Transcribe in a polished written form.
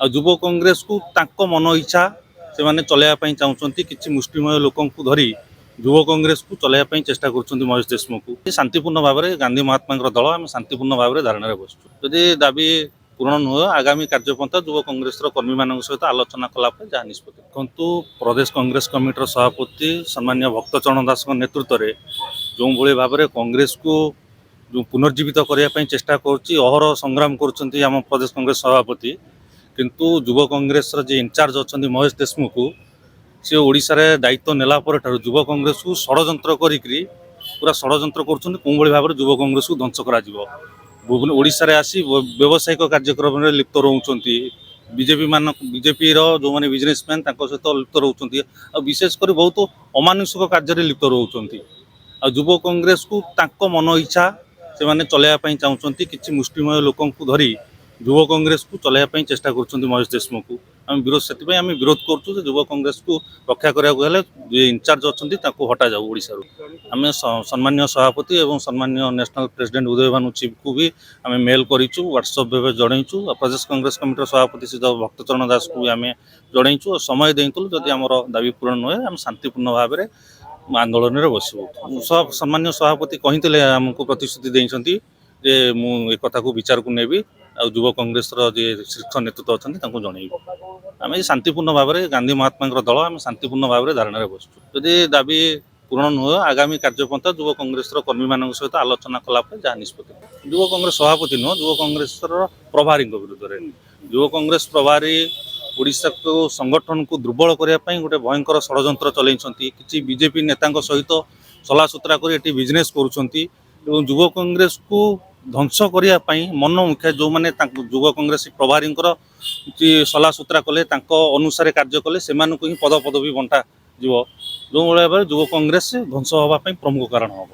आ युव कांग्रेस को तांको मन इच्छा से माने चलाइबा चाहते किसी मुष्टिमय लोक धरी युव कांग्रेस को चलाइबा चेष्टा कर महेश देशमुख शांतिपूर्ण भाव में गांधी महात्मा दल आम शांतिपूर्ण भाव में धारणा बसु जदि दाबी पूरण नुह आगामी कार्यपंथा युव कांग्रेस कर्मी मान सहित आलोचना कलापर जहाँ निष्पत्ति देखु प्रदेश कांग्रेस कमिटर सभापति सम्मान्य भक्तचरण दास नेतृत्व में जो भाई भाव में कांग्रेस को जो पुनर्जीवित करने चेष्टा करहर संग्राम करम प्रदेश कांग्रेस सभापति किंतु युव कांग्रेस जे इनचार्ज अच्छा महेश देशमुख सी ओडिशा रे दायित्व नेला युव कांग्रेस को षड्यंत्र करी पूरा षड्यंत्र कर भाव में युव कांग्रेस को ध्वंस कर ओडिशा रे आसी व्यावसायिक कार्यक्रम में लिप्त रोचंती बीजेपी जो मैंने बिजनेसमैन सहित लिप्त रोचंती विशेषकर बहुत अमानुषिक कार्य लिप्त रोचंती युव कांग्रेस को तांको मन इच्छा से माने चलाइबा चाहते किसी मुष्टिमय लोक धरी युव कांग्रेस को चलाइबा चेष्टा कर महेश देशमुख आम विरोध से आम विरोध करुँ युव कांग्रेस को रक्षा कराया इनचार्ज अच्छा हटा जाऊ ओडिशा आम सम्मान्य सभापति और सम्मान्य नेशनल प्रेसिडेंट उदय भानु चिफ को भी आम मेल करूँ व्हाट्सएप जनईचु प्रदेश कांग्रेस कमिटर सभापति श्री भक्तचरण दास को भी आम जनईचु समय देलु जदि आम दाबी पूरण नुहे आम शांतिपूर्ण भाव में आंदोलन में बसबू सम्मान्य सभापति कहते आमको प्रतिश्रुति देते जे मु कथा को विचार को नेबी युव कांग्रेस शीर्ष नेतृत्व अच्छा जनइबी आम शांतिपूर्ण भाव में गांधी महात्मा दल आम शांतिपूर्ण भाव में धारणा बसु जदि दाबी पूरण नुह आगामी कार्यपंथा युव कांग्रेस कर्मी मान सहित आलोचना कलापर जहाँ निष्पत्ति युव कांग्रेस सभापति नुह युव कांग्रेस प्रभारी विरुद्ध में युव कांग्रेस प्रभारी ओडिशा को संगठन को दुर्बल करने गोटे भयंकर षड्यंत्र चलती किसी बीजेपी नेता सहित सलासुतरा कर बिजनेस करुँच युव कांग्रेस को ध्वंस करने मन मुखिया जो मैंने युव कांग्रेस प्रभारी सलासुतरा कले अनुसार कार्य कले से ही पद पदवी बंटा जो भाव युव कांग्रेस ध्वंस होगापी प्रमुख कारण हम।